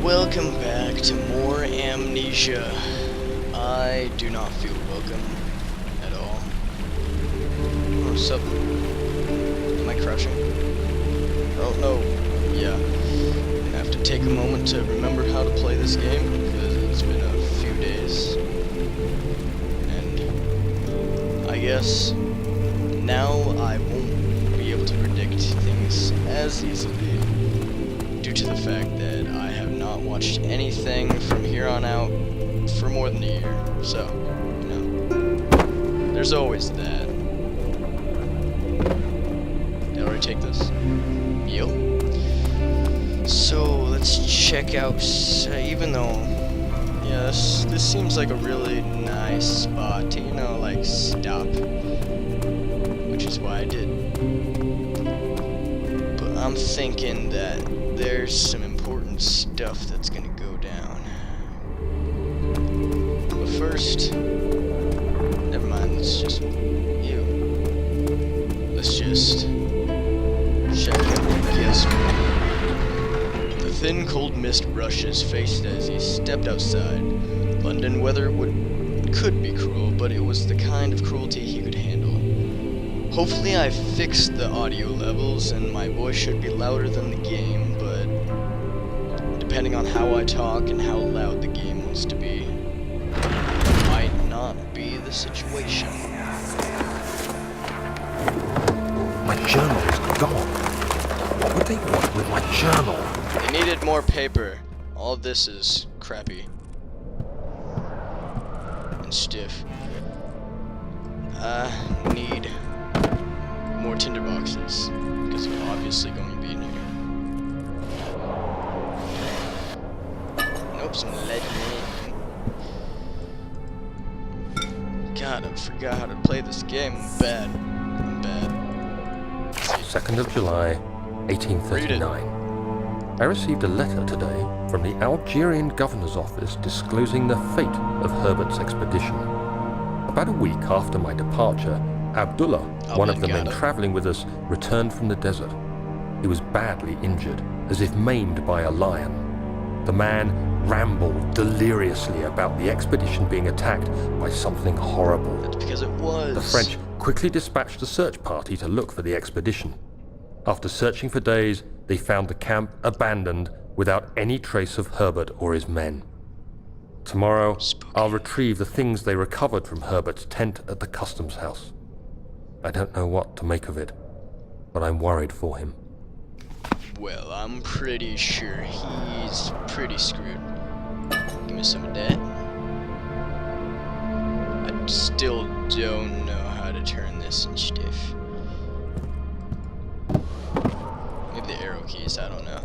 Welcome back to more Amnesia. I do not feel welcome at all. Oh, what's up? Am I crouching? Oh no, yeah. I have to take a moment to remember how to play this game because it's been a few days. And I guess now I won't be able to predict things as easily due to the fact that I have not watched anything from here on out for more than a year. So, you know, there's always that. Did I already take this? Yo. So, let's check out, even though, yeah, this seems like a really nice spot to, you know, like, stop. Which is why I did. But I'm thinking that there's some important stuff that's gonna go down. But first, never mind, let's just, let's just check out guess what. The thin cold mist brushed his face as he stepped outside. London weather could be cruel, but it was the kind of cruelty he could handle. Hopefully I fixed the audio levels and my voice should be louder than the game, but depending on how I talk and how loud the game wants to be, might not be the situation. My journal is gone. What would they want with my journal? They needed more paper. All of this is crappy and stiff. Need more tinder boxes, because they're obviously going to be in here. Nope, some lead in. God, I forgot how to play this game. I'm bad. I'm bad. 2nd of July, 1839. I received a letter today from the Algerian governor's office disclosing the fate of Herbert's expedition. About a week after my departure, Abdullah, one of the men traveling with us, returned from the desert. He was badly injured, as if maimed by a lion. The man rambled deliriously about the expedition being attacked by something horrible. That's because it was. The French quickly dispatched a search party to look for the expedition. After searching for days, they found the camp abandoned without any trace of Herbert or his men. Tomorrow, I'll retrieve the things they recovered from Herbert's tent at the customs house. I don't know what to make of it, but I'm worried for him. Well, I'm pretty sure he's pretty screwed. Give me some of that. I still don't know how to turn this and stuff. Maybe the arrow keys, I don't know.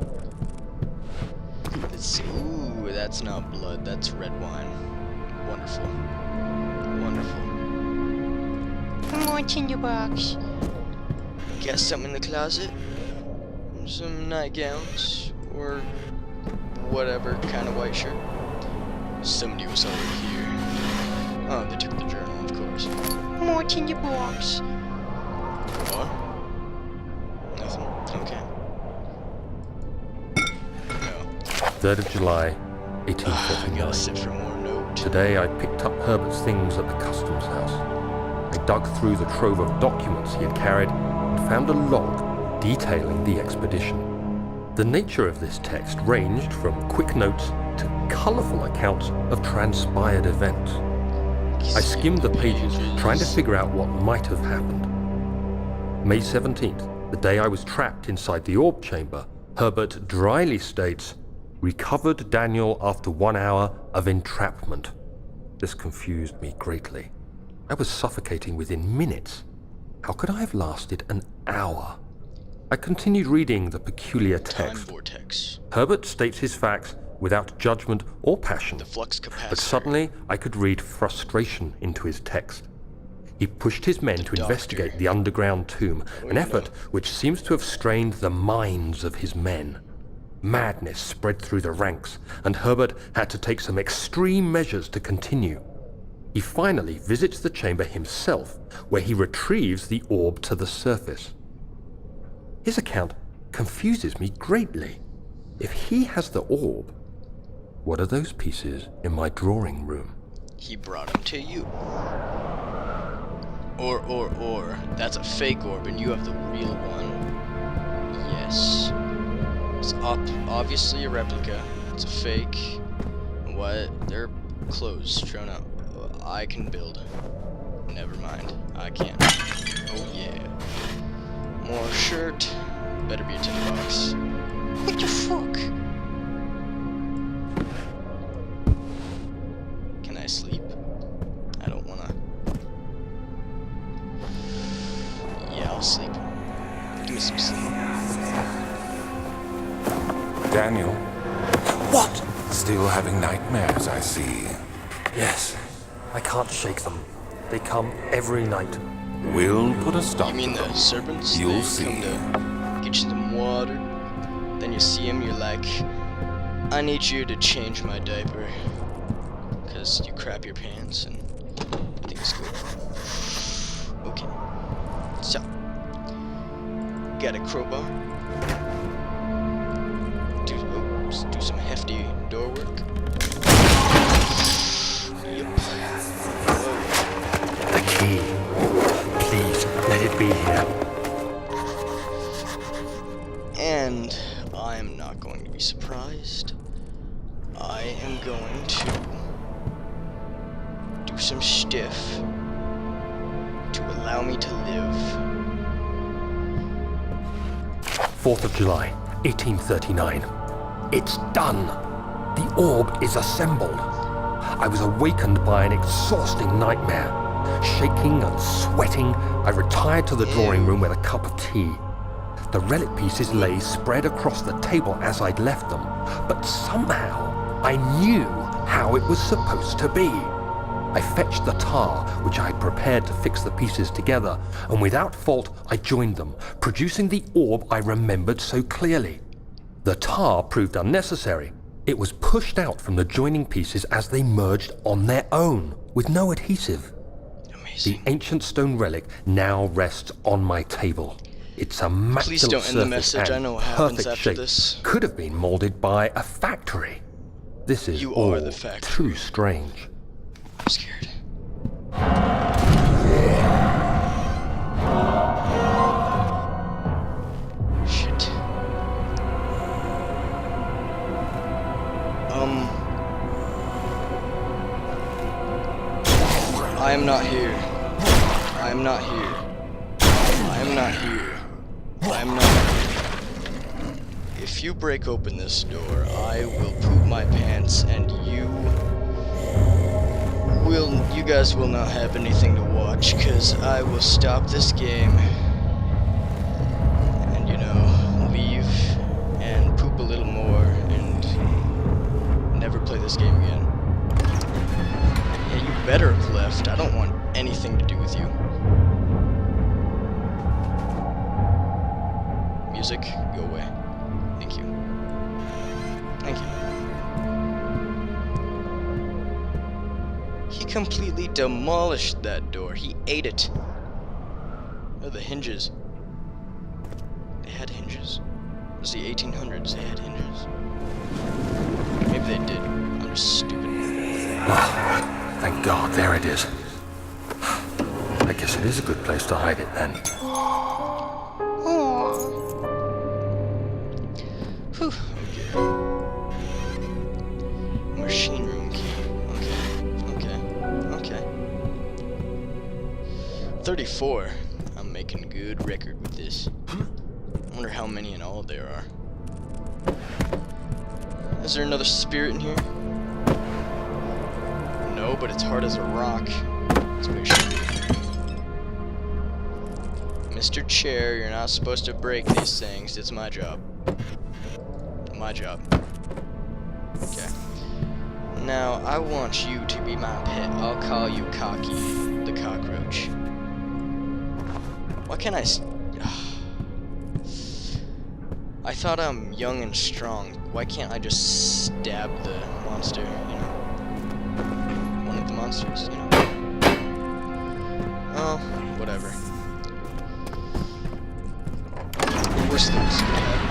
Let's see. Ooh, that's not blood, that's red wine. Wonderful. Wonderful. More tinder box. Got something in the closet? Some nightgowns, or whatever kind of white shirt. Somebody was over here. Oh, they took the journal, of course. More tinder box. What? Nothing. Okay. No. 3rd of July, I gotta 1839. sit for more note. Today I picked up Herbert's things at the customs house. I dug through the trove of documents he had carried and found a log detailing the expedition. The nature of this text ranged from quick notes to colourful accounts of transpired events. I skimmed the pages, trying to figure out what might have happened. May 17th, the day I was trapped inside the orb chamber, Herbert dryly states, "Recovered Daniel after 1 hour of entrapment." This confused me greatly. I was suffocating within minutes. How could I have lasted an hour? I continued reading the peculiar Time text. vortex. Herbert states his facts without judgment or passion, The flux capacitor. but suddenly I could read frustration into his text. He pushed his men to investigate the underground tomb, an effort which seems to have strained the minds of his men. Madness spread through the ranks, and Herbert had to take some extreme measures to continue. He finally visits the chamber himself, where he retrieves the orb to the surface. His account confuses me greatly. If he has the orb, What are those pieces in my drawing room? He brought him to you. Or, that's a fake orb and you have the real one. Yes. It's obviously a replica. It's a fake. What? They're closed, shown up. I can build. Never mind. I can't. Oh yeah. More shirt. Better be a tinderbox. What the fuck? Can I sleep? I don't wanna. Yeah, I'll sleep. Give me some sleep. Daniel, What? still having nightmares, I see. Yes, I can't shake them. They come every night. We'll put a stop You mean to the them. serpents? You'll They see. come to get you some water. Then you see him, you're like, I need you to change my diaper. Because you crap your pants and things go. Okay. So, got a crowbar. Do some hefty door work. Yep. Whoa. The key. Please, let it be here. And I'm not going to be surprised. I am going to do some stuff to allow me to live. 4th of July, 1839. It's done. The orb is assembled. I was awakened by an exhausting nightmare. Shaking and sweating, I retired to the drawing room with a cup of tea. The relic pieces lay spread across the table as I'd left them, but somehow I knew how it was supposed to be. I fetched the tar, which I had prepared to fix the pieces together, and without fault I joined them, producing the orb I remembered so clearly. The tar proved unnecessary. It was pushed out from the joining pieces as they merged on their own, with no adhesive. The Amazing. ancient stone relic now rests on my table. Its immaculate Please don't end the surface message. I and know what happens perfect after shape this. could have been molded by a factory. This is You all are the factory. too strange. I'm scared. Shit. I am not here. I am not here. I am not here. I am not here. If you break open this door, I will poop my pants and you guys will not have anything to watch, cause I will stop this game and, you know, leave and poop a little more and never play this game again. Yeah, you better have left. I don't want anything to do with you. Music, go away. Thank you. Thank you. He completely demolished that door. He ate it. Oh, the hinges. They had hinges. It was the 1800s. They had hinges. Maybe they did. I'm just stupid. Ah, thank God, there it is. I guess it is a good place to hide it then. Aw. Whew. Okay. Machine room key. Okay. 34. I'm making good record with this. I wonder how many in all there are. Is there another spirit in here? No, but it's hard as a rock. That's what it should be. Mr. Chair, you're not supposed to break these things. It's my job. My job. Okay. Now, I want you to be my pet. I'll call you Cocky, the cockroach. Why can't I I thought I'm young and strong. Why can't I just stab the monster, you know? One of the monsters, you know? Oh, whatever. Worst things could happen.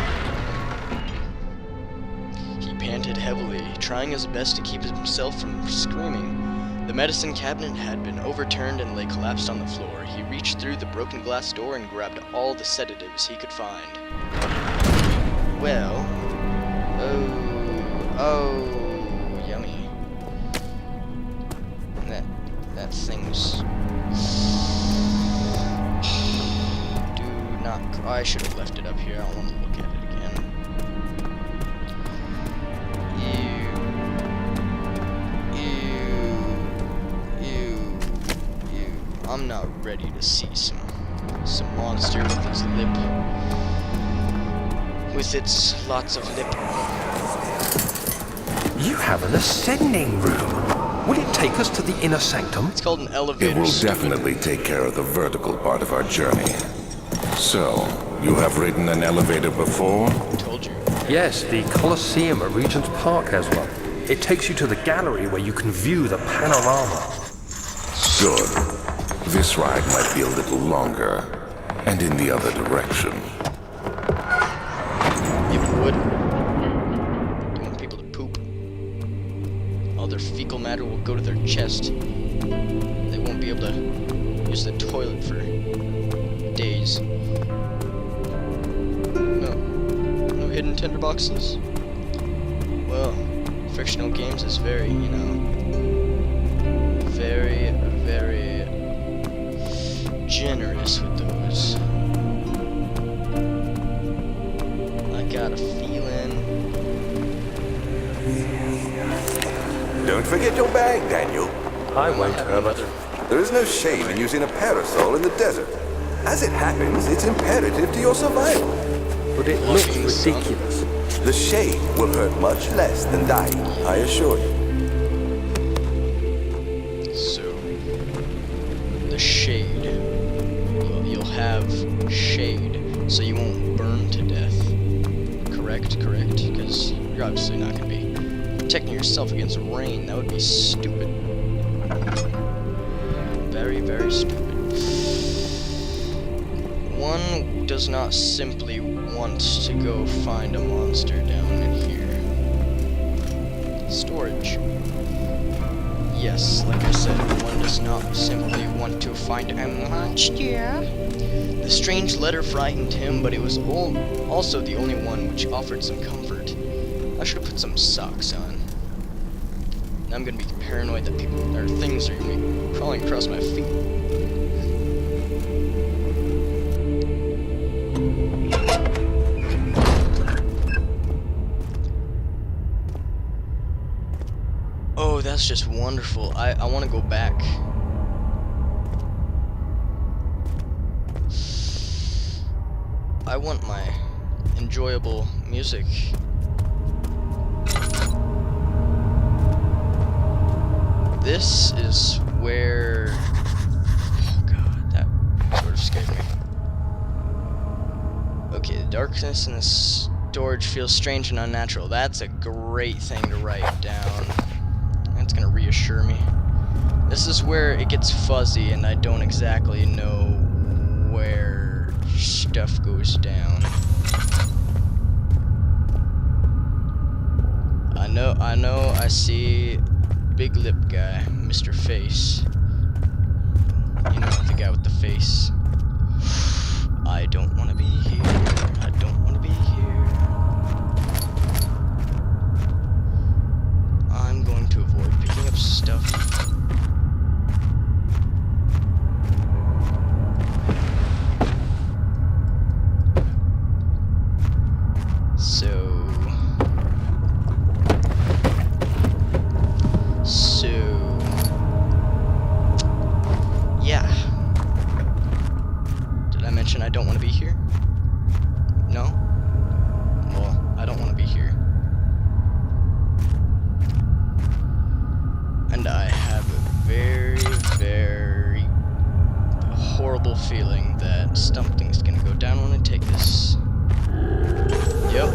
He panted heavily, trying his best to keep himself from screaming. The medicine cabinet had been overturned and lay collapsed on the floor. He reached through the broken glass door and grabbed all the sedatives he could find. Well, oh, yummy. That thing's... I should have left it up here. I don't want to look at it again. Ew. I'm not ready to see some monster with its lip. With its lots of lip. You have an ascending room. Will it take us to the inner sanctum? It's called an elevator. It will stupid. definitely take care of the vertical part of our journey. So, you have ridden an elevator before? Told you. Yes, the Colosseum at Regent's Park has one. It takes you to the gallery where you can view the panorama. Good. This ride might be a little longer, and in the other direction. People would. You want people to poop. All their fecal matter will go to their chest. They won't be able to use the toilet for days. No hidden tinderboxes? Well, fictional games is very, very, very generous with those. I got a feeling. Don't forget your bag, Daniel. I won't, Herbert. There is no shame in using a parasol in the desert. As it happens, it's imperative to your survival. But it looks Walking sun. ridiculous. The shade will hurt much less than dying, I assure you. So, the shade. You'll have shade, so you won't burn to death. Correct? Because you're obviously not going to be protecting yourself against rain. That would be stupid. Very, very stupid. One does not simply want to go find a monster down in here. Storage. Yes, like I said, one does not simply want to find a monster. The strange letter frightened him, but it was also the only one which offered some comfort. I should have put some socks on. Now I'm gonna be paranoid that people or things are gonna be crawling across my feet. Oh, that's just wonderful. I want to go back. I want my enjoyable music. This is where... Oh god, that sort of scared me. Okay, the darkness in the storage feels strange and unnatural. That's a great thing to write down. That's gonna reassure me. This is where it gets fuzzy and I don't exactly know where stuff goes down. I know I see big lip guy, Mr. Face. You know, the guy with the face. I don't want to be here. I don't want to be here. I'm going to avoid picking up stuff. Yeah. Did I mention I don't want to be here? No? Well, I don't want to be here. And I have a very, very horrible feeling that something's gonna go down when I take this. Yep.